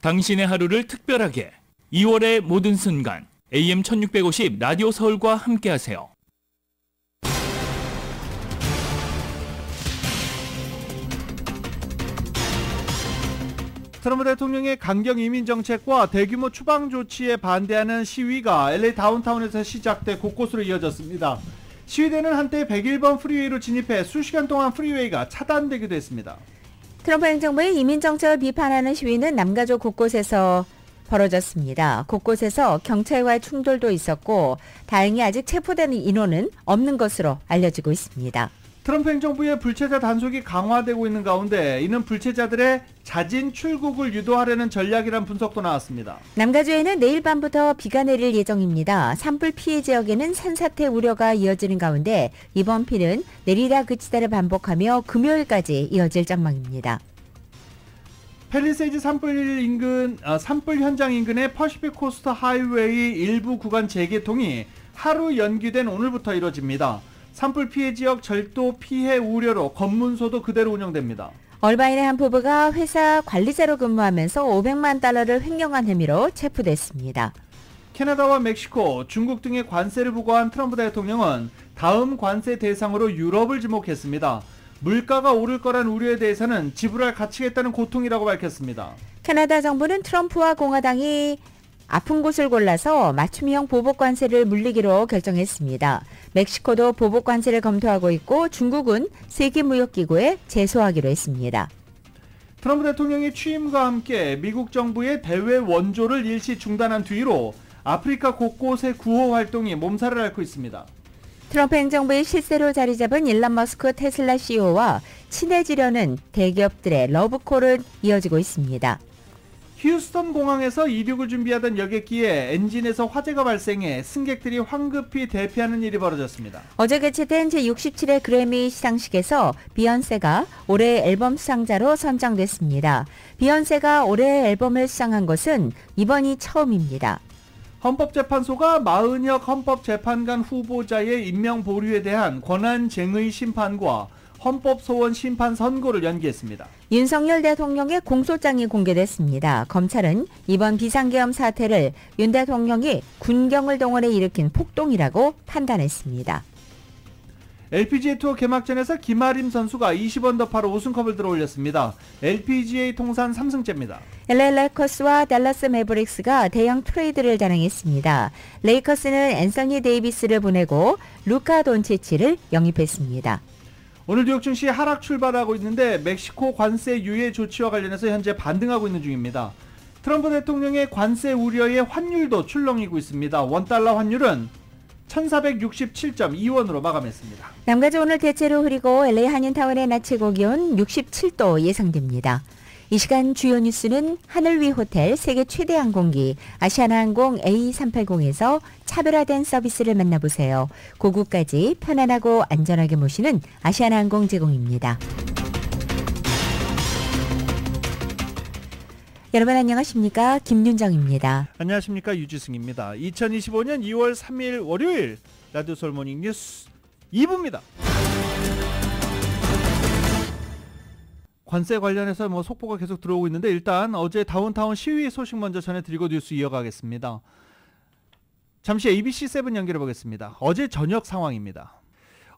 당신의 하루를 특별하게 2월의 모든 순간 AM 1650 라디오 서울과 함께하세요. 트럼프 대통령의 강경 이민 정책과 대규모 추방 조치에 반대하는 시위가 LA 다운타운에서 시작돼 곳곳으로 이어졌습니다. 시위대는 한때 101번 프리웨이로 진입해 수시간 동안 프리웨이가 차단되기도 했습니다. 트럼프 행정부의 이민 정책을 비판하는 시위는 남가주 곳곳에서 벌어졌습니다. 곳곳에서 경찰과의 충돌도 있었고 다행히 아직 체포된 인원은 없는 것으로 알려지고 있습니다. 트럼프 행정부의 불체자 단속이 강화되고 있는 가운데 이는 불체자들의 자진 출국을 유도하려는 전략이란 분석도 나왔습니다. 남가주에는 내일 밤부터 비가 내릴 예정입니다. 산불 피해 지역에는 산사태 우려가 이어지는 가운데 이번 비는 내리다 그치다를 반복하며 금요일까지 이어질 전망입니다. 팰리세이드 산불 현장 인근의 퍼시픽 코스트 하이웨이 일부 구간 재개통이 하루 연기된 오늘부터 이뤄집니다. 산불 피해 지역 절도 피해 우려로 검문소도 그대로 운영됩니다. 얼바인의 한 부부가 회사 관리자로 근무하면서 $500만 횡령한 혐의로 체포됐습니다. 캐나다와 멕시코, 중국 등의 관세를 부과한 트럼프 대통령은 다음 관세 대상으로 유럽을 지목했습니다. 물가가 오를 거란 우려에 대해서는 지불할 가치가 있다는 고통이라고 밝혔습니다. 캐나다 정부는 트럼프와 공화당이 아픈 곳을 골라서 맞춤형 보복 관세를 물리기로 결정했습니다. 멕시코도 보복 관세를 검토하고 있고 중국은 세계무역기구에 제소하기로 했습니다. 트럼프 대통령의 취임과 함께 미국 정부의 대외 원조를 일시 중단한 뒤로 아프리카 곳곳의 구호 활동이 몸살을 앓고 있습니다. 트럼프 행정부의 실세로 자리 잡은 일론 머스크 테슬라 CEO와 친해지려는 대기업들의 러브콜은 이어지고 있습니다. 휴스턴 공항에서 이륙을 준비하던 여객기에 엔진에서 화재가 발생해 승객들이 황급히 대피하는 일이 벌어졌습니다. 어제 개최된 제67회 그래미 시상식에서 비욘세가 올해의 앨범 수상자로 선정됐습니다. 비욘세가 올해의 앨범을 수상한 것은 이번이 처음입니다. 헌법재판소가 마은혁 헌법재판관 후보자의 임명 보류에 대한 권한쟁의 심판과 헌법소원 심판 선고를 연기했습니다. 윤석열 대통령의 공소장이 공개됐습니다. 검찰은 이번 비상계엄 사태를 윤 대통령이 군경을 동원해 일으킨 폭동이라고 판단했습니다. LPGA 투어 개막전에서 김아림 선수가 20언더파로 우승컵을 들어올렸습니다. LPGA 통산 3승째입니다. LA 레이커스와 댈러스 매버릭스가 대형 트레이드를 단행했습니다. 레이커스는 앤서니 데이비스를 보내고 루카 돈치치를 영입했습니다. 오늘 뉴욕 증시 하락 출발하고 있는데 멕시코 관세 유예 조치와 관련해서 현재 반등하고 있는 중입니다. 트럼프 대통령의 관세 우려에 환율도 출렁이고 있습니다. 원달러 환율은 1467.2원으로 마감했습니다. 남가주 오늘 대체로 흐리고 LA 한인타운의 낮 최고 기온 67도 예상됩니다. 이 시간 주요 뉴스는 하늘 위 호텔 세계 최대 항공기 아시아나항공 A380에서 차별화된 서비스를 만나보세요. 고국까지 편안하고 안전하게 모시는 아시아나항공 제공입니다. 여러분 안녕하십니까? 김윤정입니다. 안녕하십니까? 유지승입니다. 2025년 2월 3일 월요일 라디오 서울 모닝 뉴스 2부입니다. 관세 관련해서 속보가 계속 들어오고 있는데 일단 어제 다운타운 시위 소식 먼저 전해드리고 뉴스 이어가겠습니다. 잠시 ABC7 연결해 보겠습니다. 어제 저녁 상황입니다.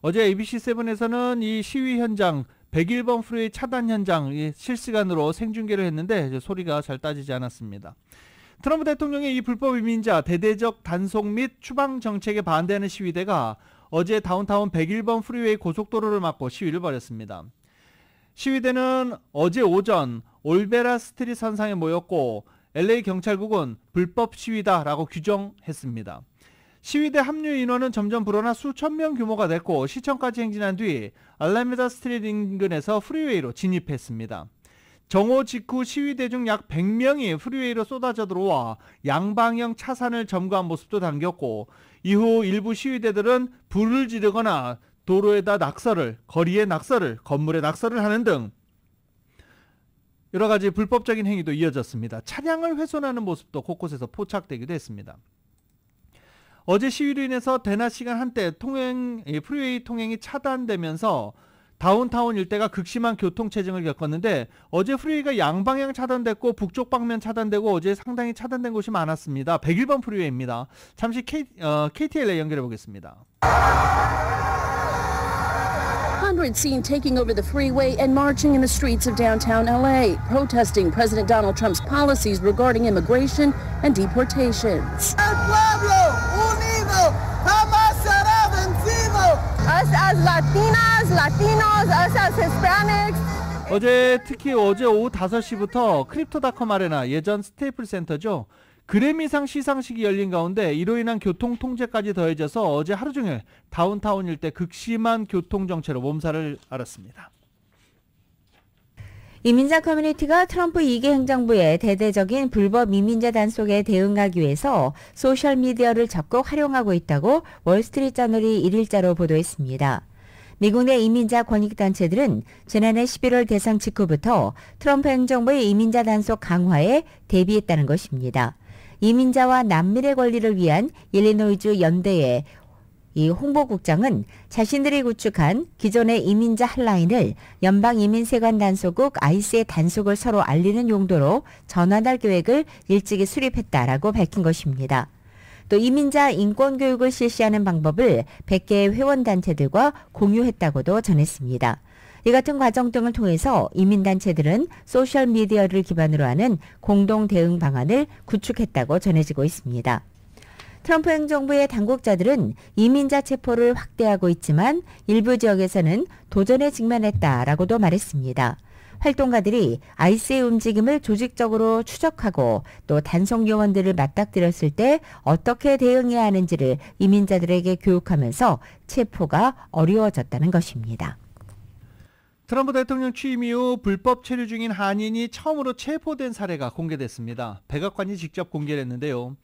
어제 ABC7에서는 이 시위 현장 101번 프리웨이 차단 현장 실시간으로 생중계를 했는데 소리가 잘 따지지 않았습니다. 트럼프 대통령의 이 불법 이민자 대대적 단속 및 추방 정책에 반대하는 시위대가 어제 다운타운 101번 프리웨이 고속도로를 막고 시위를 벌였습니다. 시위대는 어제 오전 올베라 스트리트 선상에 모였고 LA 경찰국은 불법 시위다라고 규정했습니다. 시위대 합류 인원은 점점 불어나 수천 명 규모가 됐고 시청까지 행진한 뒤 알라메다 스트리트 인근에서 프리웨이로 진입했습니다. 정오 직후 시위대 중 약 100명이 프리웨이로 쏟아져 들어와 양방향 차선을 점거한 모습도 담겼고 이후 일부 시위대들은 불을 지르거나 도로에다 낙서를, 거리에 낙서를, 건물에 낙서를 하는 등 여러가지 불법적인 행위도 이어졌습니다. 차량을 훼손하는 모습도 곳곳에서 포착되기도 했습니다. 어제 시위로 인해서 대낮 시간 한때 프리웨이 통행이 차단되면서 다운타운 일대가 극심한 교통체증을 겪었는데 어제 프리웨이가 양방향 차단됐고 북쪽 방면 차단되고 어제 상당히 차단된 곳이 많았습니다. 101번 프리웨이입니다. 잠시 KTLA 연결해 보겠습니다. Hundreds seen taking over the freeway and marching in the streets of downtown LA, protesting President Donald Trump's policies regarding immigration and deportations. El pueblo unido jamás será vencido. Us as Latinas, Latinos, us as Hispanics. 특히 어제 오후 5시부터 크립토닷컴 아레나 예전 스테이플 센터죠. 그래미상 시상식이 열린 가운데 이로 인한 교통 통제까지 더해져서 어제 하루 종일 다운타운 일대 극심한 교통정체로 몸살을 앓았습니다. 이민자 커뮤니티가 트럼프 2기 행정부의 대대적인 불법 이민자 단속에 대응하기 위해서 소셜미디어를 적극 활용하고 있다고 월스트리트저널이 1일자로 보도했습니다. 미국 내 이민자 권익단체들은 지난해 11월 대선 직후부터 트럼프 행정부의 이민자 단속 강화에 대비했다는 것입니다. 이민자와 난민의 권리를 위한 일리노이주 연대의 이 홍보국장은 자신들이 구축한 기존의 이민자 핫라인을 연방이민세관 단속국 ICE의 단속을 서로 알리는 용도로 전환할 계획을 일찍이 수립했다라고 밝힌 것입니다. 또 이민자 인권교육을 실시하는 방법을 100개의 회원단체들과 공유했다고도 전했습니다. 이 같은 과정 등을 통해서 이민단체들은 소셜미디어를 기반으로 하는 공동 대응 방안을 구축했다고 전해지고 있습니다. 트럼프 행정부의 당국자들은 이민자 체포를 확대하고 있지만 일부 지역에서는 도전에 직면했다라고도 말했습니다. 활동가들이 ICE의 움직임을 조직적으로 추적하고 또 단속 요원들을 맞닥뜨렸을 때 어떻게 대응해야 하는지를 이민자들에게 교육하면서 체포가 어려워졌다는 것입니다. 트럼프 대통령 취임 이후 불법 체류 중인 한인이 처음으로 체포된 사례가 공개됐습니다. 백악관이 직접 공개를 했는데요.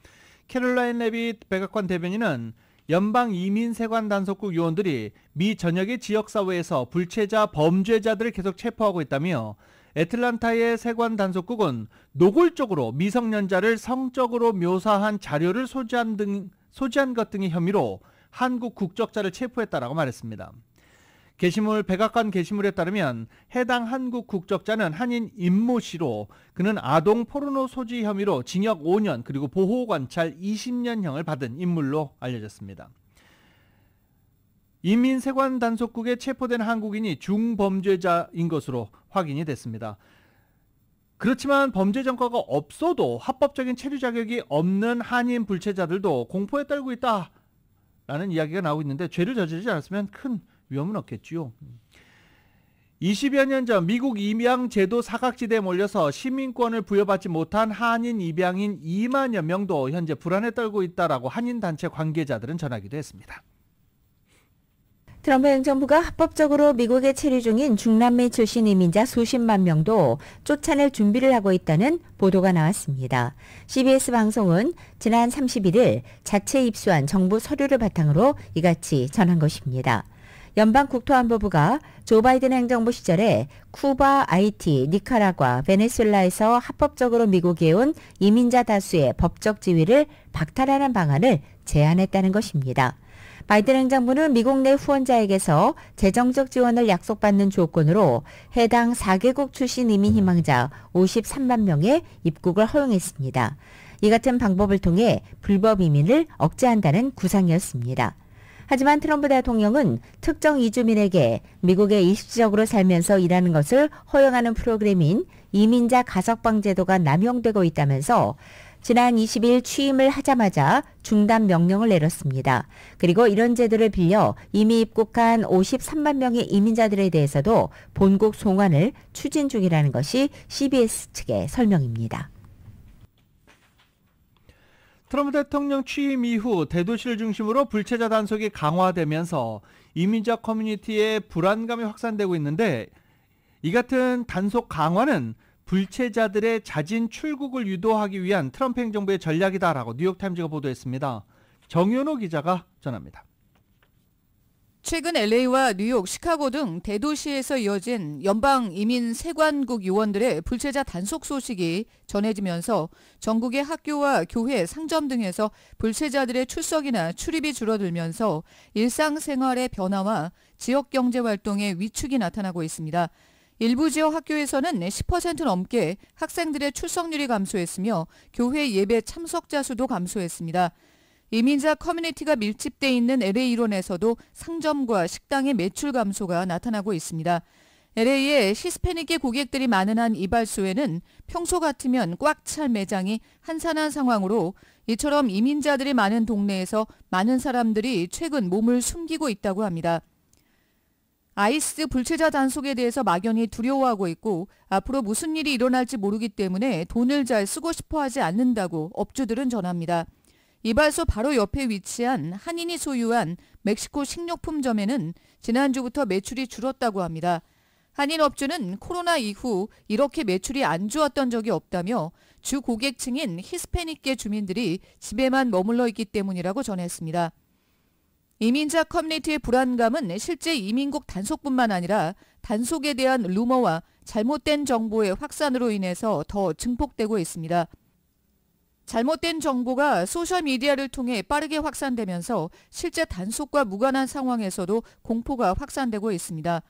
캐롤라인 레빗 백악관 대변인은 연방 이민세관 단속국 요원들이 미 전역의 지역사회에서 불체자 범죄자들을 계속 체포하고 있다며 애틀란타의 세관 단속국은 노골적으로 미성년자를 성적으로 묘사한 자료를 소지한 것 등의 혐의로 한국 국적자를 체포했다라고 말했습니다. 백악관 게시물에 따르면 해당 한국 국적자는 한인 임모 씨로 그는 아동 포르노 소지 혐의로 징역 5년 그리고 보호관찰 20년형을 받은 인물로 알려졌습니다. 이민세관 단속국에 체포된 한국인이 중범죄자인 것으로 확인이 됐습니다. 그렇지만 범죄 전과가 없어도 합법적인 체류 자격이 없는 한인 불체자들도 공포에 떨고 있다라는 이야기가 나오고 있는데 죄를 저지르지 않았으면 큰 위험은 없겠지요. 20여 년 전 미국 입양제도 사각지대에 몰려서 시민권을 부여받지 못한 한인 입양인 2만여 명도 현재 불안에 떨고 있다라고 한인단체 관계자들은 전하기도 했습니다. 트럼프 행정부가 합법적으로 미국에 체류 중인 중남미 출신 이민자 수십만 명도 쫓아낼 준비를 하고 있다는 보도가 나왔습니다. CBS 방송은 지난 31일 자체 입수한 정부 서류를 바탕으로 이같이 전한 것입니다. 연방국토안보부가 조 바이든 행정부 시절에 쿠바, 아이티, 니카라과, 베네수엘라에서 합법적으로 미국에 온 이민자 다수의 법적 지위를 박탈하는 방안을 제안했다는 것입니다. 바이든 행정부는 미국 내 후원자에게서 재정적 지원을 약속받는 조건으로 해당 4개국 출신 이민 희망자 53만 명의 입국을 허용했습니다. 이 같은 방법을 통해 불법 이민을 억제한다는 구상이었습니다. 하지만 트럼프 대통령은 특정 이주민에게 미국에 일시적으로 살면서 일하는 것을 허용하는 프로그램인 이민자 가석방 제도가 남용되고 있다면서 지난 20일 취임을 하자마자 중단 명령을 내렸습니다. 그리고 이런 제도를 빌려 이미 입국한 53만 명의 이민자들에 대해서도 본국 송환을 추진 중이라는 것이 CBS 측의 설명입니다. 트럼프 대통령 취임 이후 대도시를 중심으로 불체자 단속이 강화되면서 이민자 커뮤니티의 불안감이 확산되고 있는데 이 같은 단속 강화는 불체자들의 자진 출국을 유도하기 위한 트럼프 행정부의 전략이다라고 뉴욕타임즈가 보도했습니다. 정현호 기자가 전합니다. 최근 LA와 뉴욕, 시카고 등 대도시에서 이어진 연방 이민 세관국 요원들의 불체자 단속 소식이 전해지면서 전국의 학교와 교회, 상점 등에서 불체자들의 출석이나 출입이 줄어들면서 일상생활의 변화와 지역경제활동의 위축이 나타나고 있습니다. 일부 지역 학교에서는 10% 넘게 학생들의 출석률이 감소했으며 교회 예배 참석자 수도 감소했습니다. 이민자 커뮤니티가 밀집돼 있는 LA 일원에서도 상점과 식당의 매출 감소가 나타나고 있습니다. LA에 히스패닉계 고객들이 많은 한 이발소에는 평소 같으면 꽉 찰 매장이 한산한 상황으로 이처럼 이민자들이 많은 동네에서 많은 사람들이 최근 몸을 숨기고 있다고 합니다. 아이스 불체자 단속에 대해서 막연히 두려워하고 있고 앞으로 무슨 일이 일어날지 모르기 때문에 돈을 잘 쓰고 싶어 하지 않는다고 업주들은 전합니다. 이발소 바로 옆에 위치한 한인이 소유한 멕시코 식료품점에는 지난주부터 매출이 줄었다고 합니다. 한인 업주는 코로나 이후 이렇게 매출이 안 좋았던 적이 없다며 주 고객층인 히스패닉계 주민들이 집에만 머물러 있기 때문이라고 전했습니다. 이민자 커뮤니티의 불안감은 실제 이민국 단속뿐만 아니라 단속에 대한 루머와 잘못된 정보의 확산으로 인해서 더 증폭되고 있습니다. 잘못된 정보가 소셜미디어를 통해 빠르게 확산되면서 실제 단속과 무관한 상황에서도 공포가 확산되고 있습니다.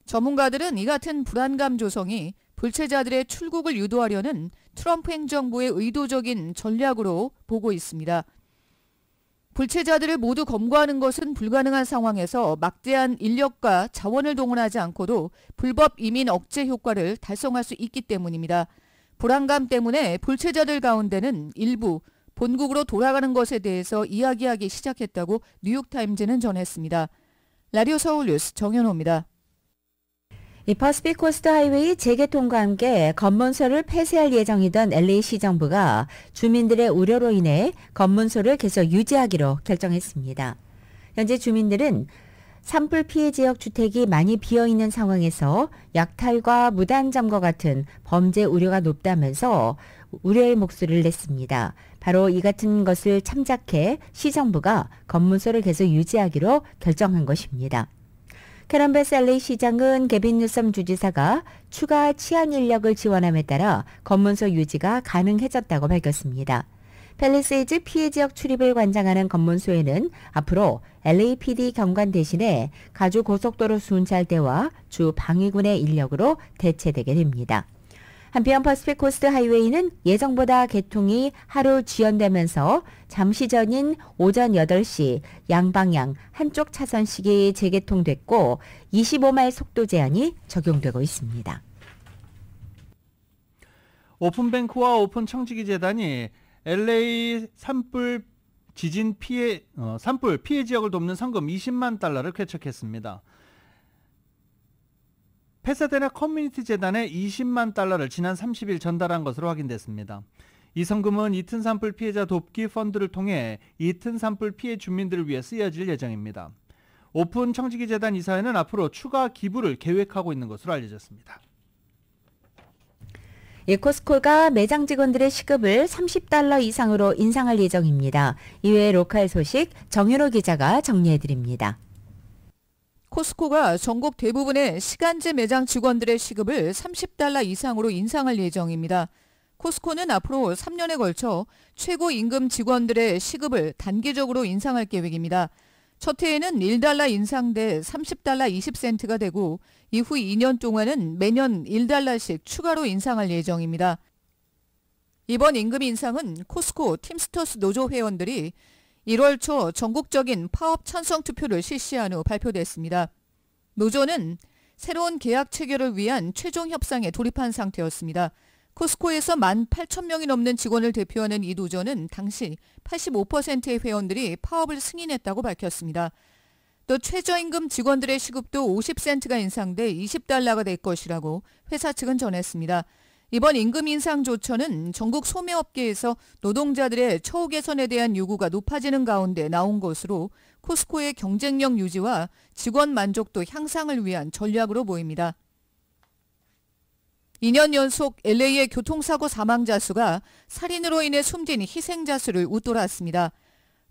전문가들은 이 같은 불안감 조성이 불체자들의 출국을 유도하려는 트럼프 행정부의 의도적인 전략으로 보고 있습니다. 불체자들을 모두 검거하는 것은 불가능한 상황에서 막대한 인력과 자원을 동원하지 않고도 불법 이민 억제 효과를 달성할 수 있기 때문입니다. 불안감 때문에 불체자들 가운데는 일부 본국으로 돌아가는 것에 대해서 이야기하기 시작했다고 뉴욕타임즈는 전했습니다. 라디오 서울 뉴스 정현호입니다. 이 퍼시픽 코스트 하이웨이 재개통과 함께 검문소를 폐쇄할 예정이던 LA 시정부가 주민들의 우려로 인해 검문소를 계속 유지하기로 결정했습니다. 현재 주민들은 산불 피해 지역 주택이 많이 비어있는 상황에서 약탈과 무단 점거 같은 범죄 우려가 높다면서 우려의 목소리를 냈습니다. 바로 이 같은 것을 참작해 시정부가 검문소를 계속 유지하기로 결정한 것입니다. 캐런 베스 LA 시장은 개빈 뉴섬 주지사가 추가 치안 인력을 지원함에 따라 검문소 유지가 가능해졌다고 밝혔습니다. 팰리세이즈 피해 지역 출입을 관장하는 검문소에는 앞으로 LAPD 경관 대신에 가주 고속도로 순찰대와 주 방위군의 인력으로 대체되게 됩니다. 한편 퍼시픽 코스트 하이웨이는 예정보다 개통이 하루 지연되면서 잠시 전인 오전 8시 양방향 한쪽 차선씩이 재개통됐고 25마일 속도 제한이 적용되고 있습니다. 오픈뱅크와 오픈청지기 재단이 LA 산불 피해 지역을 돕는 성금 20만 달러를 쾌척했습니다. 페사데나 커뮤니티 재단에 20만 달러를 지난 30일 전달한 것으로 확인됐습니다. 이 성금은 이튼 산불 피해자 돕기 펀드를 통해 이튼 산불 피해 주민들을 위해 쓰여질 예정입니다. 오픈 청지기 재단 이사회는 앞으로 추가 기부를 계획하고 있는 것으로 알려졌습니다. 코스코가 매장 직원들의 시급을 $30 이상으로 인상할 예정입니다. 이외의 로컬 소식 정윤호 기자가 정리해드립니다. 코스코가 전국 대부분의 시간제 매장 직원들의 시급을 $30 이상으로 인상할 예정입니다. 코스코는 앞으로 3년에 걸쳐 최고임금 직원들의 시급을 단계적으로 인상할 계획입니다. 첫 해에는 $1 인상돼 $30 20센트가 되고 이후 2년 동안은 매년 $1씩 추가로 인상할 예정입니다. 이번 임금 인상은 코스코 팀스터스 노조 회원들이 1월 초 전국적인 파업 찬성 투표를 실시한 후 발표됐습니다. 노조는 새로운 계약 체결을 위한 최종 협상에 돌입한 상태였습니다. 코스코에서 18,000명이 넘는 직원을 대표하는 이 노조는 당시 85%의 회원들이 파업을 승인했다고 밝혔습니다. 또 최저임금 직원들의 시급도 50센트가 인상돼 $20가 될 것이라고 회사 측은 전했습니다. 이번 임금 인상 조처는 전국 소매업계에서 노동자들의 처우 개선에 대한 요구가 높아지는 가운데 나온 것으로 코스코의 경쟁력 유지와 직원 만족도 향상을 위한 전략으로 보입니다. 2년 연속 LA의 교통사고 사망자 수가 살인으로 인해 숨진 희생자 수를 웃돌았습니다.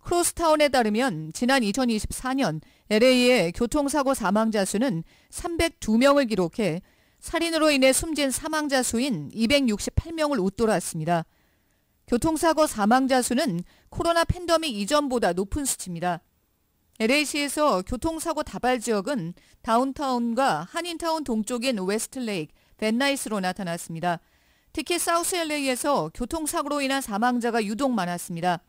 크로스타운에 따르면 지난 2024년 LA의 교통사고 사망자 수는 302명을 기록해 살인으로 인해 숨진 사망자 수인 268명을 웃돌았습니다. 교통사고 사망자 수는 코로나 팬데믹 이전보다 높은 수치입니다. LA시에서 교통사고 다발 지역은 다운타운과 한인타운 동쪽인 웨스트레이크, 벤나이스로 나타났습니다. 특히 사우스 LA에서 교통사고로 인한 사망자가 유독 많았습니다.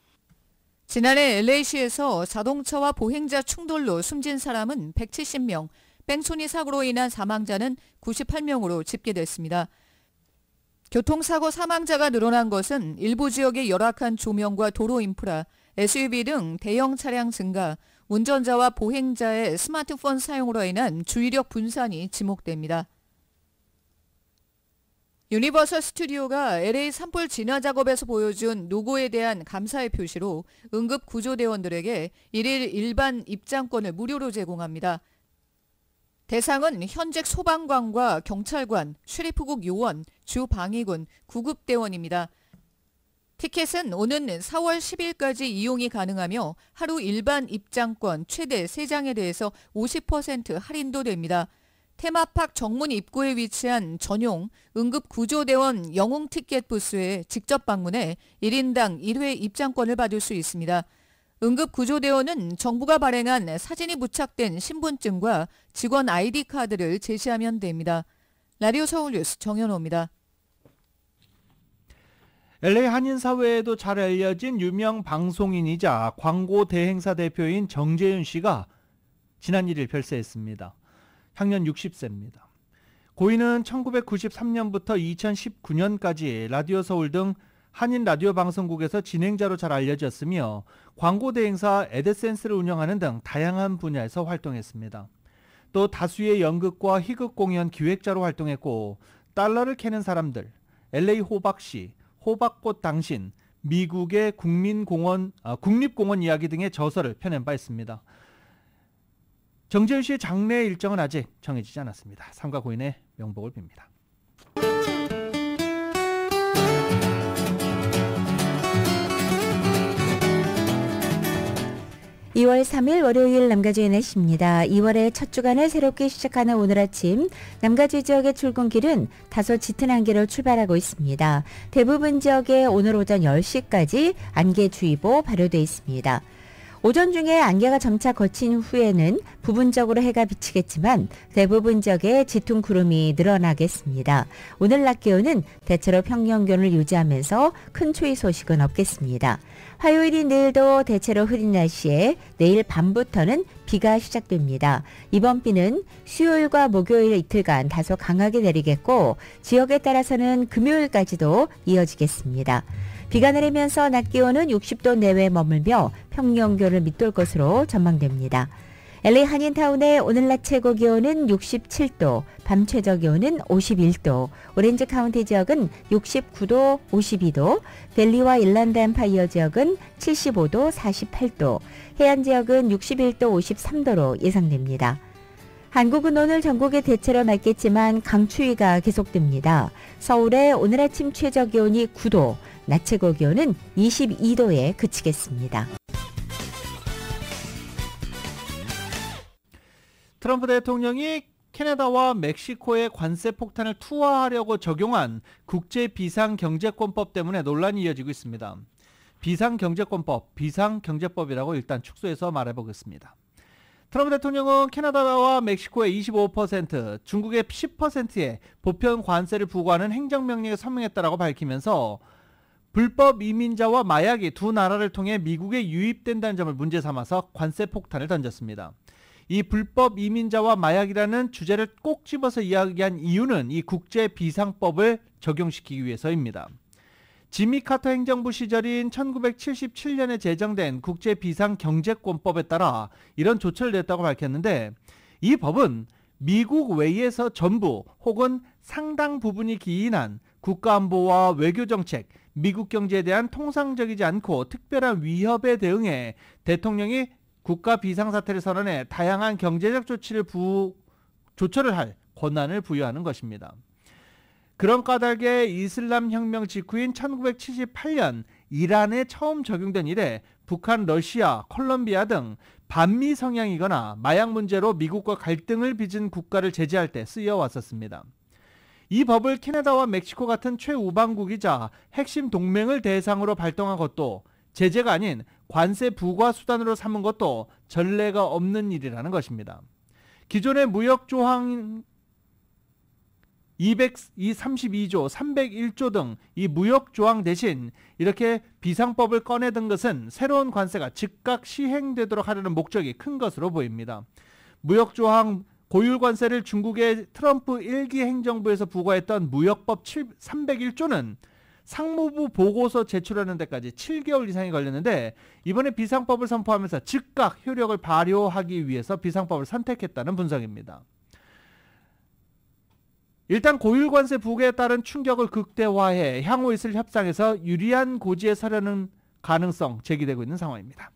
지난해 LA시에서 자동차와 보행자 충돌로 숨진 사람은 170명, 뺑소니 사고로 인한 사망자는 98명으로 집계됐습니다. 교통사고 사망자가 늘어난 것은 일부 지역의 열악한 조명과 도로 인프라, SUV 등 대형 차량 증가, 운전자와 보행자의 스마트폰 사용으로 인한 주의력 분산이 지목됩니다. 유니버설 스튜디오가 LA 산불 진화 작업에서 보여준 노고에 대한 감사의 표시로 응급구조대원들에게 1일 일반 입장권을 무료로 제공합니다. 대상은 현직 소방관과 경찰관, 셰리프국 요원, 주방위군, 구급대원입니다. 티켓은 오는 4월 10일까지 이용이 가능하며 하루 일반 입장권 최대 3장에 대해서 50% 할인도 됩니다. 테마팍 정문 입구에 위치한 전용 응급구조대원 영웅 티켓 부스에 직접 방문해 1인당 1회 입장권을 받을 수 있습니다. 응급구조대원은 정부가 발행한 사진이 부착된 신분증과 직원 아이디 카드를 제시하면 됩니다. 라디오 서울뉴스 정현호입니다. LA 한인사회에도 잘 알려진 유명 방송인이자 광고 대행사 대표인 정재윤 씨가 지난 1일 별세했습니다. 향년 60세입니다. 고인은 1993년부터 2019년까지 라디오 서울 등 한인 라디오 방송국에서 진행자로 잘 알려졌으며 광고 대행사 에드센스를 운영하는 등 다양한 분야에서 활동했습니다. 또 다수의 연극과 희극 공연 기획자로 활동했고 달러를 캐는 사람들, LA 호박씨, 호박꽃 당신, 미국의 국립공원 이야기 등의 저서를 펴낸 바 있습니다. 정재윤 씨의 장례 일정은 아직 정해지지 않았습니다. 삼가 고인의 명복을 빕니다. (2월 3일) 월요일 남가주의 날씨입니다. 2월의 첫 주간을 새롭게 시작하는 오늘 아침 남가주 지역의 출근길은 다소 짙은 안개로 출발하고 있습니다. 대부분 지역에 오늘 오전 10시까지 안개주의보 발효되어 있습니다. 오전 중에 안개가 점차 거친 후에는 부분적으로 해가 비치겠지만 대부분 지역에 짙은 구름이 늘어나겠습니다. 오늘 낮 기온은 대체로 평년기온을 유지하면서 큰 추위 소식은 없겠습니다. 화요일인 내일도 대체로 흐린 날씨에 내일 밤부터는 비가 시작됩니다. 이번 비는 수요일과 목요일 이틀간 다소 강하게 내리겠고 지역에 따라서는 금요일까지도 이어지겠습니다. 비가 내리면서 낮 기온은 60도 내외에 머물며 평년기온을 밑돌 것으로 전망됩니다. LA 한인타운의 오늘 낮 최고 기온은 67도, 밤 최저 기온은 51도, 오렌지 카운티 지역은 69도, 52도, 벨리와 일란드 엠파이어 지역은 75도, 48도, 해안 지역은 61도, 53도로 예상됩니다. 한국은 오늘 전국에 대체로 맑겠지만 강추위가 계속됩니다. 서울의 오늘 아침 최저 기온이 9도, 낮 최고 기온은 22도에 그치겠습니다. 트럼프 대통령이 캐나다와 멕시코의 관세 폭탄을 투하하려고 적용한 국제 비상경제권법 때문에 논란이 이어지고 있습니다. 비상경제권법, 비상경제법이라고 일단 축소해서 말해보겠습니다. 트럼프 대통령은 캐나다와 멕시코의 25%, 중국의 10%의 보편 관세를 부과하는 행정명령에 서명했다라고 밝히면서 불법 이민자와 마약이 두 나라를 통해 미국에 유입된다는 점을 문제 삼아서 관세 폭탄을 던졌습니다. 이 불법 이민자와 마약이라는 주제를 꼭 집어서 이야기한 이유는 이 국제 비상법을 적용시키기 위해서입니다. 지미 카터 행정부 시절인 1977년에 제정된 국제 비상경제권법에 따라 이런 조처를 냈다고 밝혔는데 이 법은 미국 외에서 전부 혹은 상당 부분이 기인한 국가안보와 외교정책, 미국 경제에 대한 통상적이지 않고 특별한 위협에 대응해 대통령이 국가 비상사태를 선언해 다양한 경제적 조처를 할 권한을 부여하는 것입니다. 그런 까닭에 이슬람 혁명 직후인 1978년 이란에 처음 적용된 이래 북한, 러시아, 콜롬비아 등 반미 성향이거나 마약 문제로 미국과 갈등을 빚은 국가를 제재할 때 쓰여왔었습니다. 이 법을 캐나다와 멕시코 같은 최우방국이자 핵심 동맹을 대상으로 발동한 것도 제재가 아닌 관세 부과 수단으로 삼은 것도 전례가 없는 일이라는 것입니다. 기존의 무역조항 232조, 301조 등 이 무역조항 대신 이렇게 비상법을 꺼내든 것은 새로운 관세가 즉각 시행되도록 하려는 목적이 큰 것으로 보입니다. 무역조항 고율관세를 중국의 트럼프 1기 행정부에서 부과했던 무역법 301조는 상무부 보고서 제출하는 데까지 7개월 이상이 걸렸는데 이번에 비상법을 선포하면서 즉각 효력을 발효하기 위해서 비상법을 선택했다는 분석입니다. 일단 고율관세 부과에 따른 충격을 극대화해 향후 있을 협상에서 유리한 고지에 서려는 가능성 제기되고 있는 상황입니다.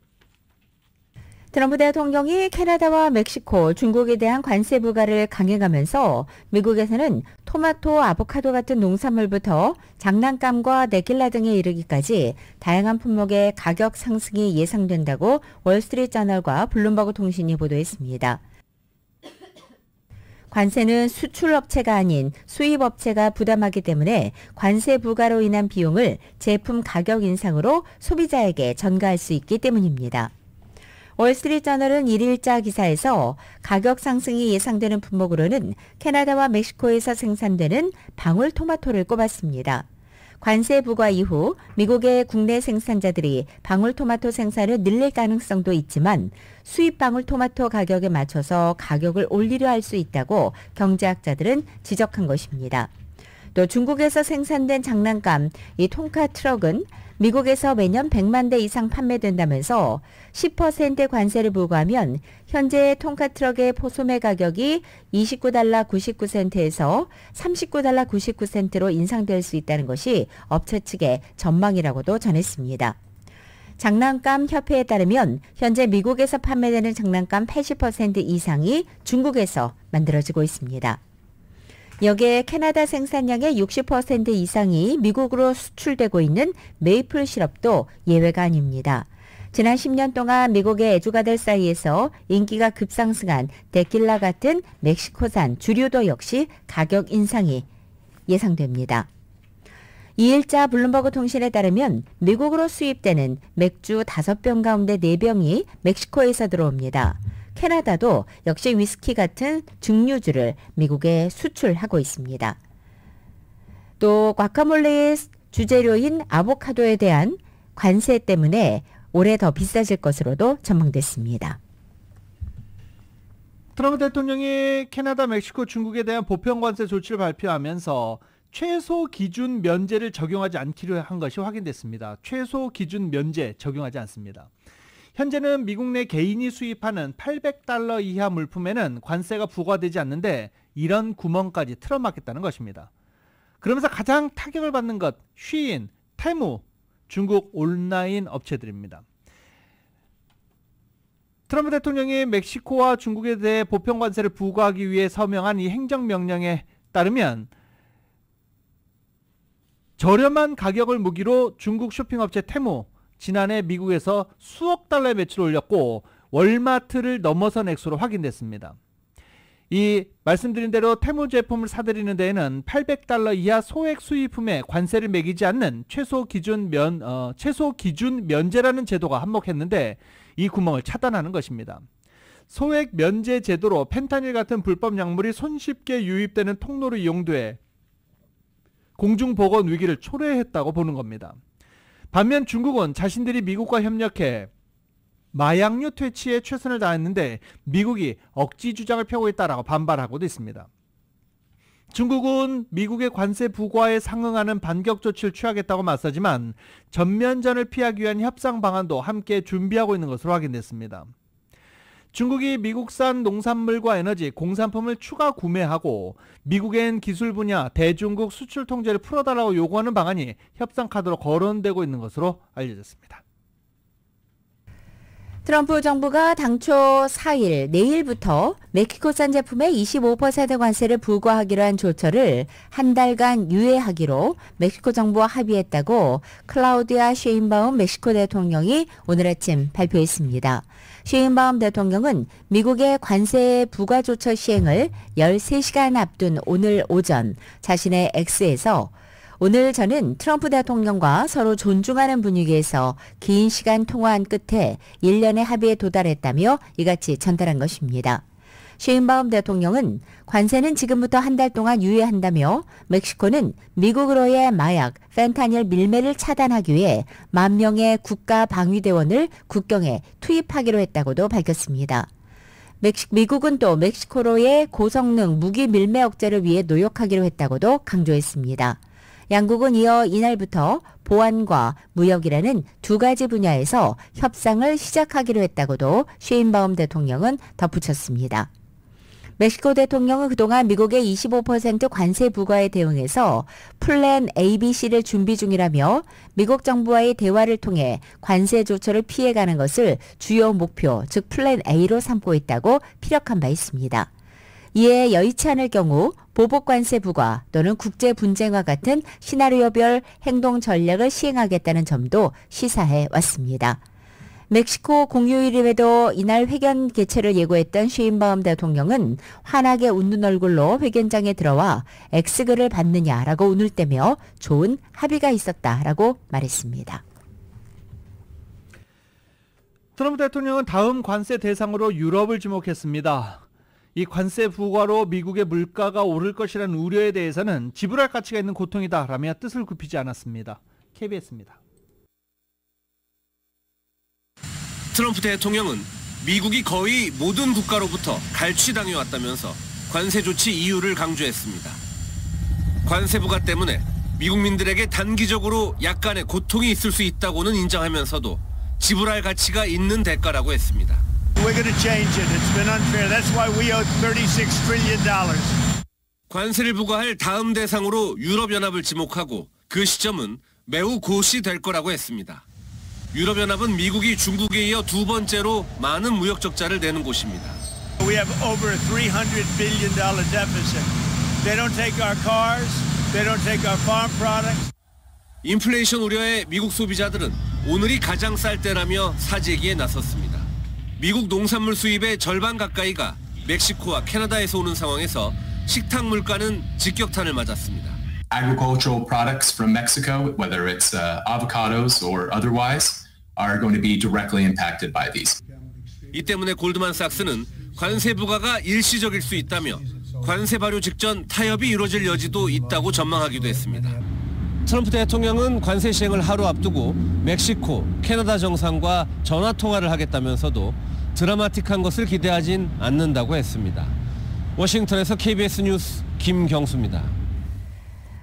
트럼프 대통령이 캐나다와 멕시코, 중국에 대한 관세 부과를 강행하면서 미국에서는 토마토, 아보카도 같은 농산물부터 장난감과 네킬라 등에 이르기까지 다양한 품목의 가격 상승이 예상된다고 월스트리트저널과 블룸버그 통신이 보도했습니다. 관세는 수출업체가 아닌 수입업체가 부담하기 때문에 관세 부과로 인한 비용을 제품 가격 인상으로 소비자에게 전가할 수 있기 때문입니다. 월스트리트저널은 1일자 기사에서 가격 상승이 예상되는 품목으로는 캐나다와 멕시코에서 생산되는 방울토마토를 꼽았습니다. 관세 부과 이후 미국의 국내 생산자들이 방울토마토 생산을 늘릴 가능성도 있지만 수입 방울토마토 가격에 맞춰서 가격을 올리려 할 수 있다고 경제학자들은 지적한 것입니다. 또 중국에서 생산된 장난감 이 통카 트럭은 미국에서 매년 100만 대 이상 판매된다면서 10% 관세를 부과하면 현재 통카 트럭의 포소매 가격이 $29 99센트에서 $39 99센트로 인상될 수 있다는 것이 업체 측의 전망이라고도 전했습니다. 장난감 협회에 따르면 현재 미국에서 판매되는 장난감 80% 이상이 중국에서 만들어지고 있습니다. 여기에 캐나다 생산량의 60% 이상이 미국으로 수출되고 있는 메이플 시럽도 예외가 아닙니다. 지난 10년 동안 미국의 애주가들 사이에서 인기가 급상승한 데킬라 같은 멕시코산 주류도 역시 가격 인상이 예상됩니다. 2일자 블룸버그 통신에 따르면 미국으로 수입되는 맥주 5병 가운데 4병이 멕시코에서 들어옵니다. 캐나다도 역시 위스키 같은 증류주를 미국에 수출하고 있습니다. 또 과카몰레의 주재료인 아보카도에 대한 관세 때문에 올해 더 비싸질 것으로도 전망됐습니다. 트럼프 대통령이 캐나다, 멕시코, 중국에 대한 보편관세 조치를 발표하면서 최소 기준 면제를 적용하지 않기로 한 것이 확인됐습니다. 최소 기준 면제 적용하지 않습니다. 현재는 미국 내 개인이 수입하는 $800 이하 물품에는 관세가 부과되지 않는데 이런 구멍까지 틀어막겠다는 것입니다. 그러면서 가장 타격을 받는 것, 쉬인, 테무, 중국 온라인 업체들입니다. 트럼프 대통령이 멕시코와 중국에 대해 보편관세를 부과하기 위해 서명한 이 행정명령에 따르면 저렴한 가격을 무기로 중국 쇼핑업체 테무, 지난해 미국에서 수억 달러의 매출을 올렸고 월마트를 넘어선 액수로 확인됐습니다. 이 말씀드린 대로 테무 제품을 사들이는 데에는 $800 이하 소액 수입품에 관세를 매기지 않는 최소 기준 면제라는 제도가 한몫했는데 이 구멍을 차단하는 것입니다. 소액 면제 제도로 펜타닐 같은 불법 약물이 손쉽게 유입되는 통로로 이용돼 공중보건 위기를 초래했다고 보는 겁니다. 반면 중국은 자신들이 미국과 협력해 마약류 퇴치에 최선을 다했는데 미국이 억지 주장을 펴고 있다라고 반발하고도 있습니다. 중국은 미국의 관세 부과에 상응하는 반격 조치를 취하겠다고 맞서지만 전면전을 피하기 위한 협상 방안도 함께 준비하고 있는 것으로 확인됐습니다. 중국이 미국산 농산물과 에너지, 공산품을 추가 구매하고 미국엔 기술 분야 대중국 수출 통제를 풀어달라고 요구하는 방안이 협상 카드로 거론되고 있는 것으로 알려졌습니다. 트럼프 정부가 당초 4일 내일부터 멕시코산 제품에 25% 관세를 부과하기로 한 조처를 한 달간 유예하기로 멕시코 정부와 합의했다고 클라우디아 쉐인바움 멕시코 대통령이 오늘 아침 발표했습니다. 쉐인바움 대통령은 미국의 관세 부과 조처 시행을 13시간 앞둔 오늘 오전 자신의 X에서 오늘 저는 트럼프 대통령과 서로 존중하는 분위기에서 긴 시간 통화한 끝에 1년의 합의에 도달했다며 이같이 전달한 것입니다. 쉐인바움 대통령은 관세는 지금부터 한 달 동안 유예한다며 멕시코는 미국으로의 마약, 펜타닐 밀매를 차단하기 위해 10,000명의 국가 방위대원을 국경에 투입하기로 했다고도 밝혔습니다. 미국은 또 멕시코로의 고성능 무기 밀매 억제를 위해 노력하기로 했다고도 강조했습니다. 양국은 이어 이날부터 보안과 무역이라는 두 가지 분야에서 협상을 시작하기로 했다고도 쉐인바움 대통령은 덧붙였습니다. 멕시코 대통령은 그동안 미국의 25% 관세 부과에 대응해서 플랜 ABC를 준비 중이라며 미국 정부와의 대화를 통해 관세 조처를 피해가는 것을 주요 목표, 즉 플랜 A로 삼고 있다고 피력한 바 있습니다. 이에 여의치 않을 경우 보복 관세 부과 또는 국제 분쟁과 같은 시나리오별 행동 전략을 시행하겠다는 점도 시사해 왔습니다. 멕시코 공휴일임에도 이날 회견 개최를 예고했던 쉐인바움 대통령은 환하게 웃는 얼굴로 회견장에 들어와 X글을 받느냐라고 운을 떼며 좋은 합의가 있었다라고 말했습니다. 트럼프 대통령은 다음 관세 대상으로 유럽을 지목했습니다. 이 관세 부과로 미국의 물가가 오를 것이라는 우려에 대해서는 지불할 가치가 있는 고통이다라며 뜻을 굽히지 않았습니다. KBS입니다. 트럼프 대통령은 미국이 거의 모든 국가로부터 갈취당해왔다면서 관세 조치 이유를 강조했습니다. 관세 부과 때문에 미국민들에게 단기적으로 약간의 고통이 있을 수 있다고는 인정하면서도 지불할 가치가 있는 대가라고 했습니다. We're going to change it. It's been unfair. That's why we owe $36 trillion. 관세를 부과할 다음 대상으로 유럽연합을 지목하고 그 시점은 매우 고시 될 거라고 했습니다. 유럽연합은 미국이 중국에 이어 두 번째로 많은 무역 적자를 내는 곳입니다. We have over a $300 billion deficit. They don't take our cars. They don't take our farm products. 인플레이션 우려에 미국 소비자들은 오늘이 가장 쌀 때라며 사재기에 나섰습니다. 미국 농산물 수입의 절반 가까이가 멕시코와 캐나다에서 오는 상황에서 식탁 물가는 직격탄을 맞았습니다. Agricultural products from Mexico, whether it's avocados or otherwise, are going to be directly impacted by these. 이 때문에 골드만삭스는 관세 부과가 일시적일 수 있다며 관세 발효 직전 타협이 이루어질 여지도 있다고 전망하기도 했습니다. 트럼프 대통령은 관세 시행을 하루 앞두고 멕시코, 캐나다 정상과 전화 통화를 하겠다면서도 드라마틱한 것을 기대하진 않는다고 했습니다. 워싱턴에서 KBS 뉴스 김경수입니다.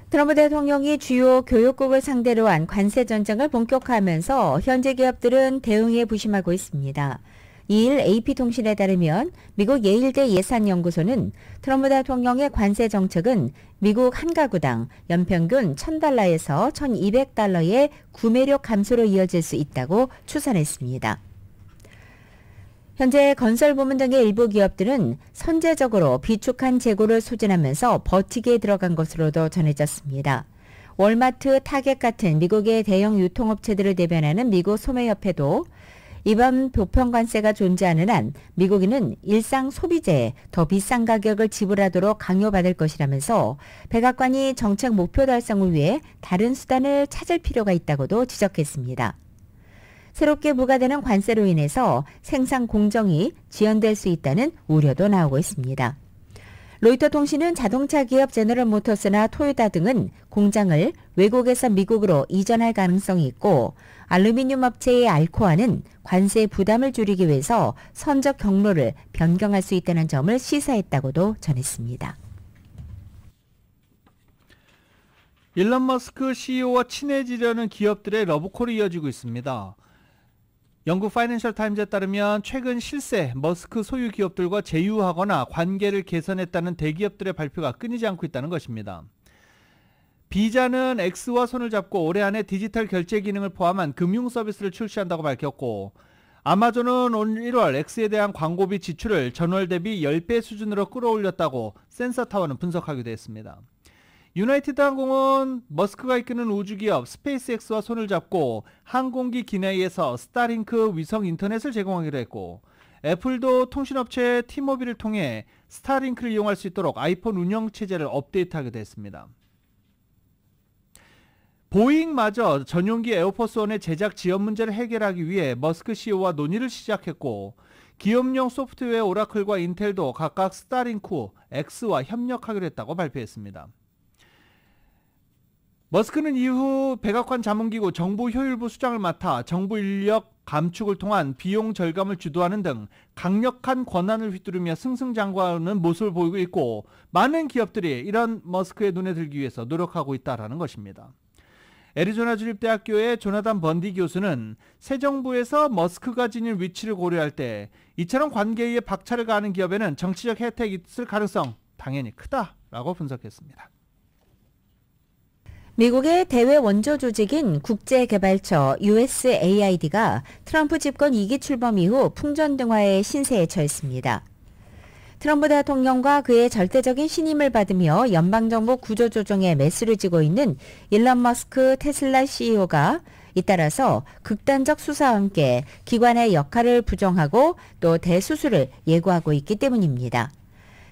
트럼프 대통령이 주요 교역국을 상대로 한 관세 전쟁을 본격화하면서 현재 기업들은 대응에 부심하고 있습니다. 2일 AP통신에 따르면 미국 예일대 예산연구소는 트럼프 대통령의 관세 정책은 미국 한 가구당 연평균 $1,000에서 $1,200의 구매력 감소로 이어질 수 있다고 추산했습니다. 현재 건설 부문 등의 일부 기업들은 선제적으로 비축한 재고를 소진하면서 버티기에 들어간 것으로도 전해졌습니다. 월마트, 타겟 같은 미국의 대형 유통업체들을 대변하는 미국 소매협회도 이번 보편관세가 존재하는 한 미국인은 일상 소비재에 더 비싼 가격을 지불하도록 강요받을 것이라면서 백악관이 정책 목표 달성을 위해 다른 수단을 찾을 필요가 있다고도 지적했습니다. 새롭게 부과되는 관세로 인해서 생산 공정이 지연될 수 있다는 우려도 나오고 있습니다. 로이터 통신은 자동차 기업 제너럴 모터스나 토요타 등은 공장을 외국에서 미국으로 이전할 가능성이 있고 알루미늄 업체의 알코아는 관세 부담을 줄이기 위해서 선적 경로를 변경할 수 있다는 점을 시사했다고도 전했습니다. 일론 머스크 CEO와 친해지려는 기업들의 러브콜이 이어지고 있습니다. 영국 파이낸셜 타임즈에 따르면 최근 실세 머스크 소유 기업들과 제휴하거나 관계를 개선했다는 대기업들의 발표가 끊이지 않고 있다는 것입니다. 비자는 X와 손을 잡고 올해 안에 디지털 결제 기능을 포함한 금융 서비스를 출시한다고 밝혔고 아마존은 올 1월 X에 대한 광고비 지출을 전월 대비 10배 수준으로 끌어올렸다고 센서타워는 분석하기도 했습니다. 유나이티드 항공은 머스크가 이끄는 우주기업 스페이스X와 손을 잡고 항공기 기내에서 스타링크 위성 인터넷을 제공하기로 했고, 애플도 통신업체 티모빌을 통해 스타링크를 이용할 수 있도록 아이폰 운영체제를 업데이트하기도 했습니다. 보잉마저 전용기 에어포스1의 제작 지연 문제를 해결하기 위해 머스크 CEO와 논의를 시작했고, 기업용 소프트웨어 오라클과 인텔도 각각 스타링크 X와 협력하기로 했다고 발표했습니다. 머스크는 이후 백악관 자문기구 정보효율부 수장을 맡아 정부 인력 감축을 통한 비용 절감을 주도하는 등 강력한 권한을 휘두르며 승승장구하는 모습을 보이고 있고, 많은 기업들이 이런 머스크의 눈에 들기 위해서 노력하고 있다는 것입니다. 애리조나 주립대학교의 조나단 번디 교수는 새 정부에서 머스크가 지닌 위치를 고려할 때 이처럼 관계에 박차를 가하는 기업에는 정치적 혜택이 있을 가능성 당연히 크다라고 분석했습니다. 미국의 대외 원조 조직인 국제개발처 USAID가 트럼프 집권 2기 출범 이후 풍전등화의 신세에 처했습니다. 트럼프 대통령과 그의 절대적인 신임을 받으며 연방정부 구조조정에 매수를 지고 있는 일론 머스크 테슬라 CEO가 잇따라서 극단적 수사와 함께 기관의 역할을 부정하고 또 대수술을 예고하고 있기 때문입니다.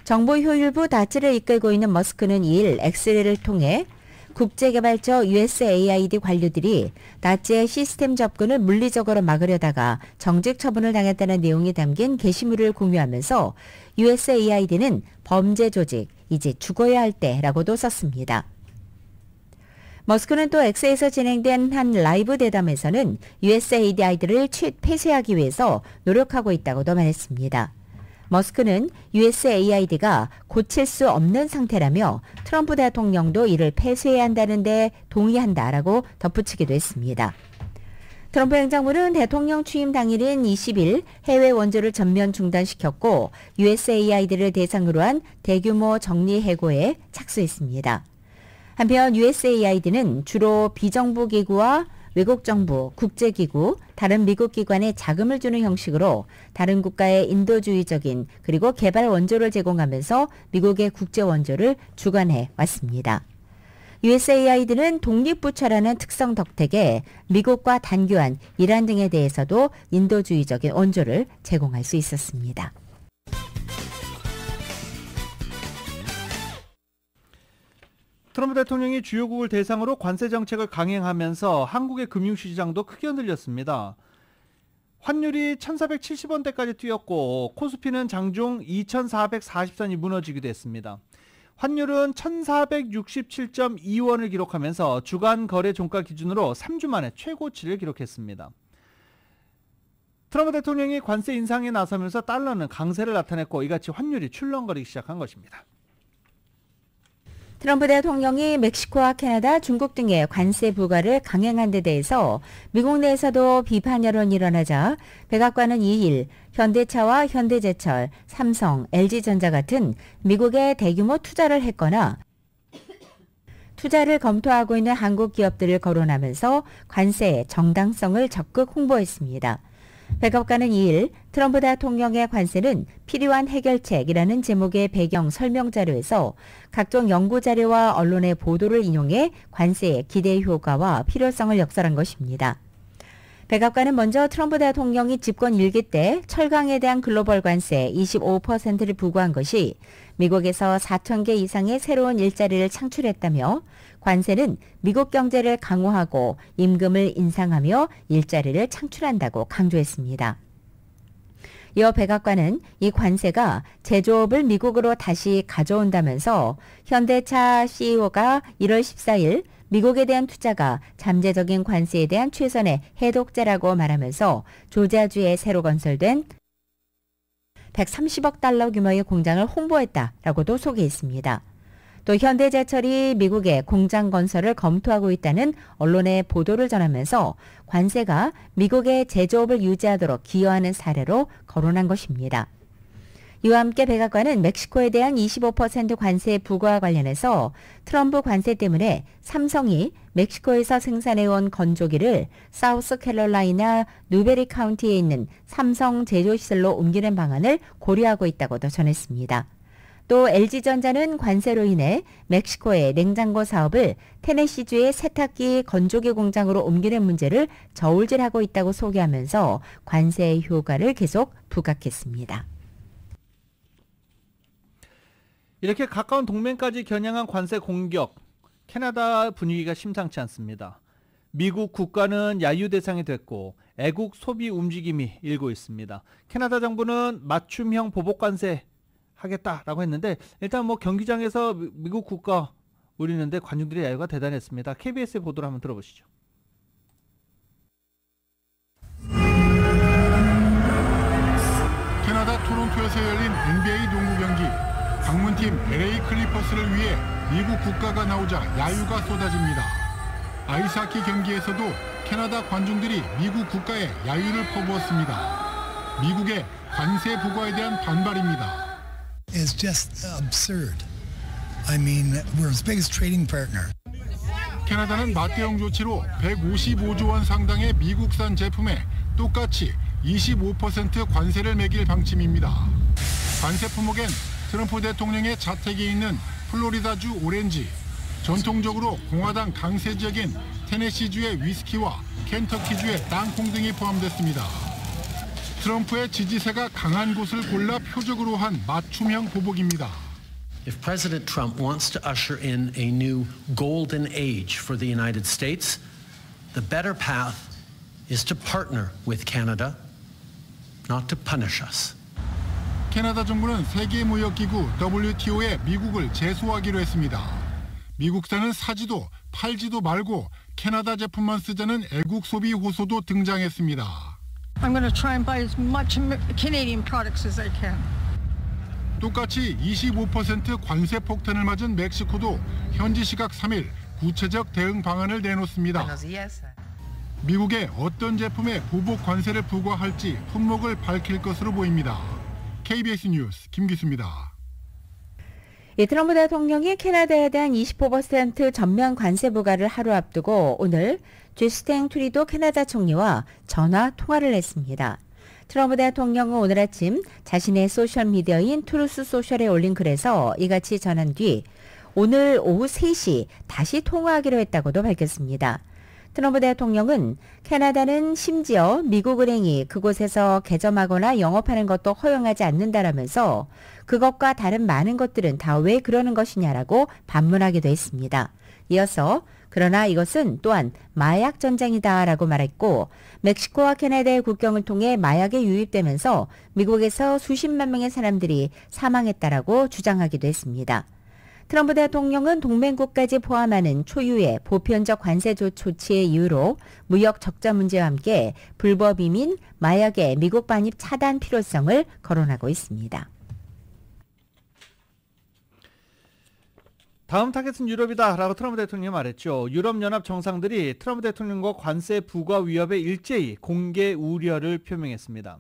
정보효율부 다츠를 이끌고 있는 머스크는 2일 엑스레를 통해 국제개발처 USAID 관료들이 다츠의 시스템 접근을 물리적으로 막으려다가 정직 처분을 당했다는 내용이 담긴 게시물을 공유하면서 USAID는 범죄 조직, 이제 죽어야 할 때라고도 썼습니다. 머스크는 또 X에서 진행된 한 라이브 대담에서는 USAID를 폐쇄하기 위해서 노력하고 있다고도 말했습니다. 머스크는 USAID가 고칠 수 없는 상태라며 트럼프 대통령도 이를 폐쇄해야 한다는 데 동의한다라고 덧붙이기도 했습니다. 트럼프 행정부는 대통령 취임 당일인 20일 해외 원조를 전면 중단시켰고 USAID를 대상으로 한 대규모 정리 해고에 착수했습니다. 한편 USAID는 주로 비정부 기구와 외국 정부, 국제기구, 다른 미국 기관에 자금을 주는 형식으로 다른 국가의 인도주의적인 그리고 개발 원조를 제공하면서 미국의 국제 원조를 주관해 왔습니다. USAID는 독립부처라는 특성 덕택에 미국과 단교한 이란 등에 대해서도 인도주의적인 원조를 제공할 수 있었습니다. 트럼프 대통령이 주요국을 대상으로 관세 정책을 강행하면서 한국의 금융시장도 크게 흔들렸습니다. 환율이 1470원대까지 뛰었고 코스피는 장중 2440선이 무너지기도 했습니다. 환율은 1467.2원을 기록하면서 주간 거래 종가 기준으로 3주 만에 최고치를 기록했습니다. 트럼프 대통령이 관세 인상에 나서면서 달러는 강세를 나타냈고 이같이 환율이 출렁거리기 시작한 것입니다. 트럼프 대통령이 멕시코와 캐나다, 중국 등의 관세 부과를 강행한 데 대해서 미국 내에서도 비판 여론이 일어나자 백악관은 2일 현대차와 현대제철, 삼성, LG전자 같은 미국에 대규모 투자를 했거나 투자를 검토하고 있는 한국 기업들을 거론하면서 관세의 정당성을 적극 홍보했습니다. 백악관은 2일 트럼프 대통령의 관세는 필요한 해결책이라는 제목의 배경 설명 자료에서 각종 연구 자료와 언론의 보도를 인용해 관세의 기대 효과와 필요성을 역설한 것입니다. 백악관은 먼저 트럼프 대통령이 집권 1기 때 철강에 대한 글로벌 관세 25%를 부과한 것이 미국에서 4,000개 이상의 새로운 일자리를 창출했다며 관세는 미국 경제를 강화하고 임금을 인상하며 일자리를 창출한다고 강조했습니다. 이어 백악관은 이 관세가 제조업을 미국으로 다시 가져온다면서 현대차 CEO가 1월 14일 미국에 대한 투자가 잠재적인 관세에 대한 최선의 해독제라고 말하면서 조지아주에 새로 건설된 130억 달러 규모의 공장을 홍보했다라고도 소개했습니다. 또 현대제철이 미국의 공장 건설을 검토하고 있다는 언론의 보도를 전하면서 관세가 미국의 제조업을 유지하도록 기여하는 사례로 거론한 것입니다. 이와 함께 백악관은 멕시코에 대한 25% 관세 부과와 관련해서 트럼프 관세 때문에 삼성이 멕시코에서 생산해온 건조기를 사우스캐롤라이나 누베리 카운티에 있는 삼성 제조시설로 옮기는 방안을 고려하고 있다고도 전했습니다. 또 LG전자는 관세로 인해 멕시코의 냉장고 사업을 테네시주의 세탁기 건조기 공장으로 옮기는 문제를 저울질하고 있다고 소개하면서 관세 효과를 계속 부각했습니다. 이렇게 가까운 동맹까지 겨냥한 관세 공격, 캐나다 분위기가 심상치 않습니다. 미국 국가는 야유 대상이 됐고 애국 소비 움직임이 일고 있습니다. 캐나다 정부는 맞춤형 보복 관세 하겠다라고 했는데 일단 뭐 경기장에서 미국 국가 우리는데 관중들의 야유가 대단했습니다. KBS의 보도를 한번 들어보시죠. 캐나다 토론토에서 열린 NBA 농구 경기. 방문팀 LA 클리퍼스를 위해 미국 국가가 나오자 야유가 쏟아집니다. 아이스하키 경기에서도 캐나다 관중들이 미국 국가에 야유를 퍼부었습니다. 미국의 관세 부과에 대한 반발입니다. It's just absurd. I mean, we're its biggest trading partner. 캐나다는 맞대응 조치로 155조 원 상당의 미국산 제품에 똑같이 25% 관세를 매길 방침입니다. 관세 품목엔 트럼프 대통령의 자택에 있는 플로리다주 오렌지, 전통적으로 공화당 강세 지역인 테네시주의 위스키와 켄터키주의 땅콩 등이 포함됐습니다. 트럼프의 지지세가 강한 곳을 골라 표적으로 한 맞춤형 보복입니다. If President Trump wants to usher in a new golden age for the United States, the better path is to partner with Canada, not to punish us. 캐나다 정부는 세계무역기구 WTO에 미국을 제소하기로 했습니다. 미국산은 사지도 팔지도 말고 캐나다 제품만 쓰자는 애국 소비 호소도 등장했습니다. I'm going to try and buy as much Canadian products as I can. 똑같이 25% 관세 폭탄을 맞은 멕시코도 현지 시각 3일 구체적 대응 방안을 내놓습니다. 미국의 어떤 제품에 보복 관세를 부과할지 품목을 밝힐 것으로 보입니다. KBS 뉴스 김기수입니다. 트럼프 대통령이 캐나다에 대한 25% 전면 관세 부과를 하루 앞두고 오늘 주스틴 트루도 캐나다 총리와 전화 통화를 했습니다. 트럼프 대통령은 오늘 아침 자신의 소셜미디어인 트루스 소셜에 올린 글에서 이같이 전한 뒤 오늘 오후 3시 다시 통화하기로 했다고도 밝혔습니다. 트럼프 대통령은 캐나다는 심지어 미국 은행이 그곳에서 개점하거나 영업하는 것도 허용하지 않는다라면서 그것과 다른 많은 것들은 다 왜 그러는 것이냐라고 반문하기도 했습니다. 이어서 그러나 이것은 또한 마약 전쟁이다라고 말했고 멕시코와 캐나다의 국경을 통해 마약에 유입되면서 미국에서 수십만 명의 사람들이 사망했다라고 주장하기도 했습니다. 트럼프 대통령은 동맹국까지 포함하는 초유의 보편적 관세 조치의 이유로 무역 적자 문제와 함께 불법 이민, 마약의 미국 반입 차단 필요성을 거론하고 있습니다. 다음 타겟은 유럽이다라고 트럼프 대통령이 말했죠. 유럽연합 정상들이 트럼프 대통령과 관세 부과 위협에 일제히 공개 우려를 표명했습니다.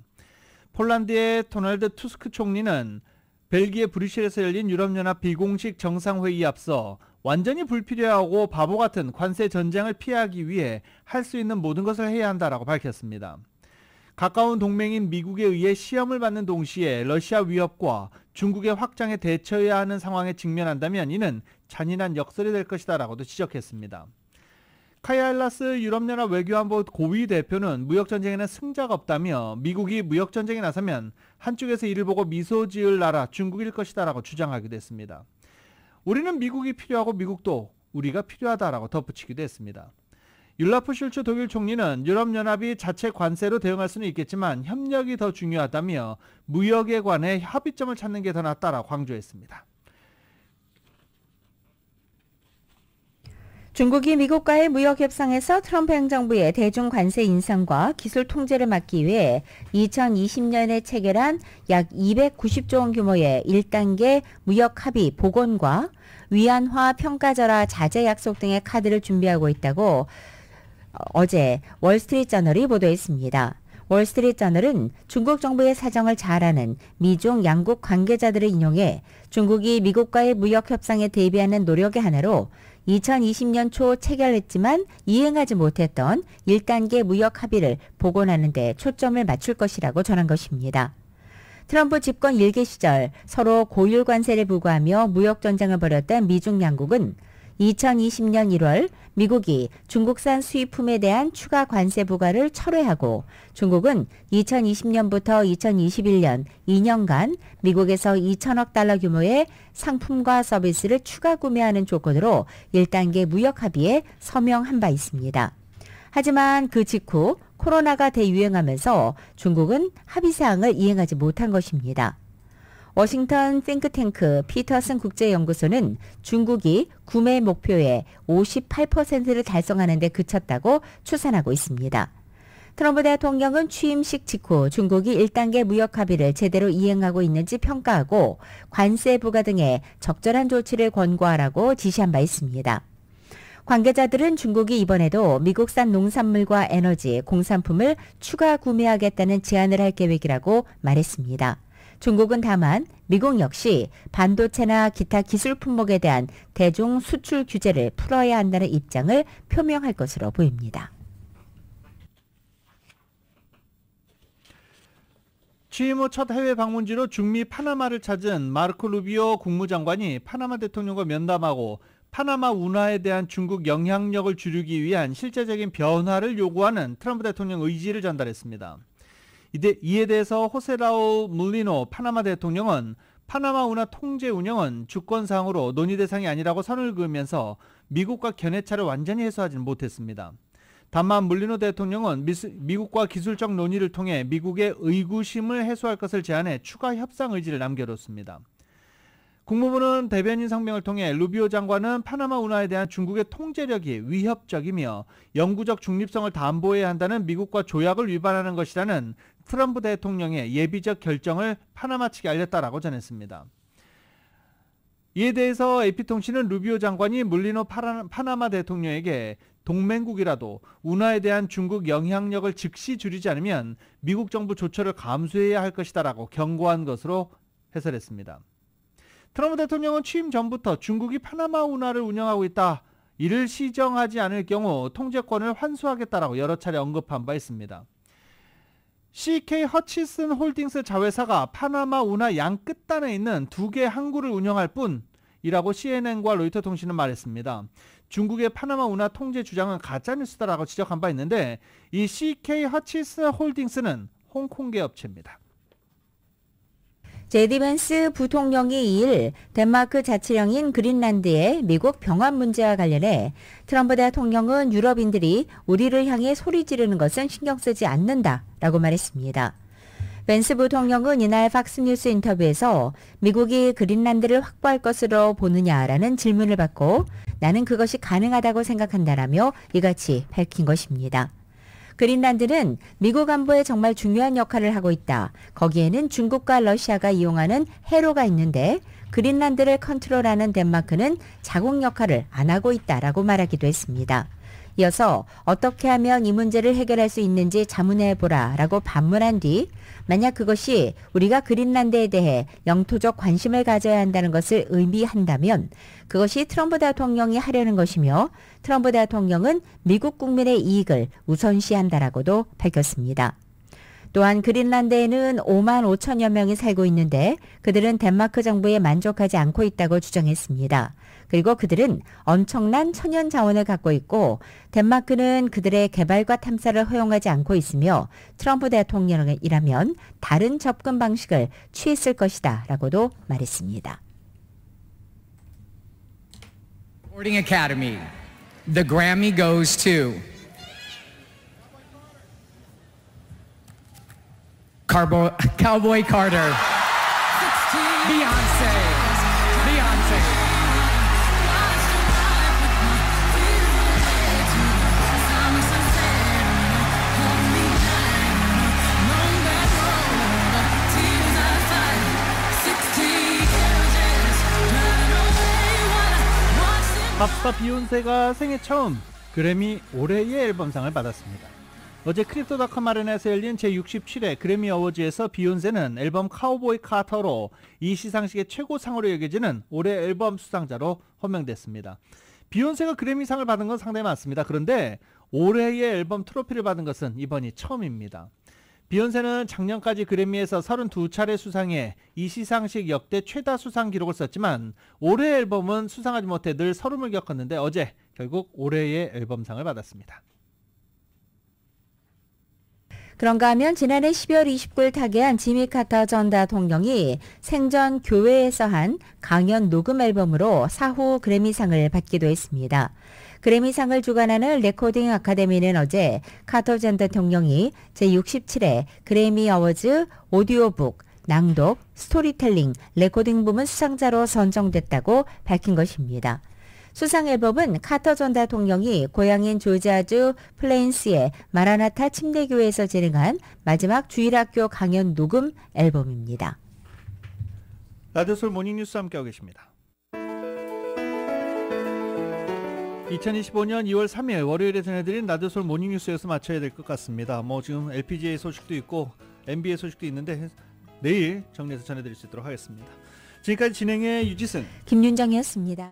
폴란드의 도널드 투스크 총리는 벨기에 브뤼셀에서 열린 유럽연합 비공식 정상회의에 앞서 완전히 불필요하고 바보 같은 관세 전쟁을 피하기 위해 할 수 있는 모든 것을 해야 한다라고 밝혔습니다. 가까운 동맹인 미국에 의해 시험을 받는 동시에 러시아 위협과 중국의 확장에 대처해야 하는 상황에 직면한다면 이는 잔인한 역설이 될 것이다라고도 지적했습니다. 카야 헬라스 유럽연합 외교안보 고위 대표는 무역전쟁에는 승자가 없다며 미국이 무역전쟁에 나서면 한쪽에서 이를 보고 미소 지을 나라 중국일 것이다라고 주장하기도 했습니다. 우리는 미국이 필요하고 미국도 우리가 필요하다라고 덧붙이기도 했습니다. 율라프 슐츠 독일 총리는 유럽연합이 자체 관세로 대응할 수는 있겠지만 협력이 더 중요하다며 무역에 관해 합의점을 찾는 게 더 낫다라고 강조했습니다. 중국이 미국과의 무역 협상에서 트럼프 행정부의 대중 관세 인상과 기술 통제를 막기 위해 2020년에 체결한 약 290조 원 규모의 1단계 무역 합의 복원과 위안화 평가절하 자제 약속 등의 카드를 준비하고 있다고 어제 월스트리트저널이 보도했습니다. 월스트리트저널은 중국 정부의 사정을 잘 아는 미중 양국 관계자들을 인용해 중국이 미국과의 무역 협상에 대비하는 노력의 하나로 2020년 초 체결했지만 이행하지 못했던 1단계 무역 합의를 복원하는 데 초점을 맞출 것이라고 전한 것입니다. 트럼프 집권 1기 시절 서로 고율 관세를 부과하며 무역 전쟁을 벌였던 미중 양국은 2020년 1월 미국이 중국산 수입품에 대한 추가 관세 부과를 철회하고 중국은 2020년부터 2021년 2년간 미국에서 2천억 달러 규모의 상품과 서비스를 추가 구매하는 조건으로 1단계 무역 합의에 서명한 바 있습니다. 하지만 그 직후 코로나가 대유행하면서 중국은 합의사항을 이행하지 못한 것입니다. 워싱턴 싱크탱크 피터슨 국제연구소는 중국이 구매 목표의 58%를 달성하는 데 그쳤다고 추산하고 있습니다. 트럼프 대통령은 취임식 직후 중국이 1단계 무역 합의를 제대로 이행하고 있는지 평가하고 관세 부과 등의 적절한 조치를 권고하라고 지시한 바 있습니다. 관계자들은 중국이 이번에도 미국산 농산물과 에너지, 공산품을 추가 구매하겠다는 제안을 할 계획이라고 말했습니다. 중국은 다만 미국 역시 반도체나 기타 기술 품목에 대한 대중 수출 규제를 풀어야 한다는 입장을 표명할 것으로 보입니다. 취임 후 첫 해외 방문지로 중미 파나마를 찾은 마르코 루비오 국무장관이 파나마 대통령과 면담하고 파나마 운하에 대한 중국 영향력을 줄이기 위한 실제적인 변화를 요구하는 트럼프 대통령 의지를 전달했습니다. 이에 대해서 호세 라울 물리노 파나마 대통령은 파나마 운하 통제 운영은 주권상으로 논의 대상이 아니라고 선을 그으면서 미국과 견해차를 완전히 해소하지는 못했습니다. 다만 물리노 대통령은 미국과 기술적 논의를 통해 미국의 의구심을 해소할 것을 제안해 추가 협상 의지를 남겨뒀습니다. 국무부는 대변인 성명을 통해 루비오 장관은 파나마 운하에 대한 중국의 통제력이 위협적이며 영구적 중립성을 담보해야 한다는 미국과 조약을 위반하는 것이라는 트럼프 대통령의 예비적 결정을 파나마 측에 알렸다라고 전했습니다. 이에 대해서 AP통신은 루비오 장관이 물리노 파나마 대통령에게 동맹국이라도 운하에 대한 중국 영향력을 즉시 줄이지 않으면 미국 정부 조처를 감수해야 할 것이다라고 경고한 것으로 해설했습니다. 트럼프 대통령은 취임 전부터 중국이 파나마 운하를 운영하고 있다. 이를 시정하지 않을 경우 통제권을 환수하겠다라고 여러 차례 언급한 바 있습니다. CK 허치슨 홀딩스 자회사가 파나마 운하 양 끝단에 있는 2개 항구를 운영할 뿐이라고 CNN과 로이터 통신은 말했습니다. 중국의 파나마 운하 통제 주장은 가짜뉴스다라고 지적한 바 있는데 이 CK 허치슨 홀딩스는 홍콩계 업체입니다. 제디 벤스 부통령이 2일 덴마크 자치령인 그린란드의 미국 병합 문제와 관련해 트럼프 대통령은 유럽인들이 우리를 향해 소리 지르는 것은 신경 쓰지 않는다라고 말했습니다. 벤스 부통령은 이날 팍스뉴스 인터뷰에서 미국이 그린란드를 확보할 것으로 보느냐라는 질문을 받고 나는 그것이 가능하다고 생각한다라며 이같이 밝힌 것입니다. 그린란드는 미국 안보에 정말 중요한 역할을 하고 있다. 거기에는 중국과 러시아가 이용하는 해로가 있는데 그린란드를 컨트롤하는 덴마크는 자국 역할을 안 하고 있다라고 말하기도 했습니다. 이어서 어떻게 하면 이 문제를 해결할 수 있는지 자문해보라라고 반문한 뒤 만약 그것이 우리가 그린란드에 대해 영토적 관심을 가져야 한다는 것을 의미한다면 그것이 트럼프 대통령이 하려는 것이며 트럼프 대통령은 미국 국민의 이익을 우선시한다라고도 밝혔습니다. 또한 그린란드에는 5만 5천여 명이 살고 있는데 그들은 덴마크 정부에 만족하지 않고 있다고 주장했습니다. 그리고 그들은 엄청난 천연 자원을 갖고 있고 덴마크는 그들의 개발과 탐사를 허용하지 않고 있으며 트럼프 대통령이라면 다른 접근 방식을 취했을 것이다 라고도 말했습니다. Recording Academy. The Grammy goes to Cowboy Carter. Beyonce. 팝스타 비욘세가 생애 처음 그래미 올해의 앨범상을 받았습니다. 어제 크립토닷컴 아레나에서 열린 제67회 그래미 어워즈에서 비욘세는 앨범 카우보이 카터로 이 시상식의 최고상으로 여겨지는 올해 앨범 수상자로 호명됐습니다. 비욘세가 그래미상을 받은 건 상당히 많습니다. 그런데 올해의 앨범 트로피를 받은 것은 이번이 처음입니다. 비욘세는 작년까지 그래미에서 32차례 수상해 이 시상식 역대 최다 수상 기록을 썼지만 올해 앨범은 수상하지 못해 늘 서름을 겪었는데 어제 결국 올해의 앨범상을 받았습니다. 그런가 하면 지난해 12월 29일 타계한 지미 카터 전 대통령이 생전 교회에서 한 강연 녹음 앨범으로 사후 그래미상을 받기도 했습니다. 그래미상을 주관하는 레코딩 아카데미는 어제 카터 전 대통령이 제67회 그래미 어워즈 오디오북, 낭독, 스토리텔링, 레코딩 부문 수상자로 선정됐다고 밝힌 것입니다. 수상 앨범은 카터 전 대통령이 고향인 조지아주 플레인스의 마라나타 침례교회에서 진행한 마지막 주일학교 강연 녹음 앨범입니다. 라디오솔 모닝뉴스 함께하고 계십니다. 2025년 2월 3일 월요일에 전해드린 라디오솔 모닝뉴스에서 마쳐야 될 것 같습니다. 지금 LPGA 소식도 있고 NBA 소식도 있는데 내일 정리해서 전해드릴 수 있도록 하겠습니다. 지금까지 진행의 유지승, 김윤정이었습니다.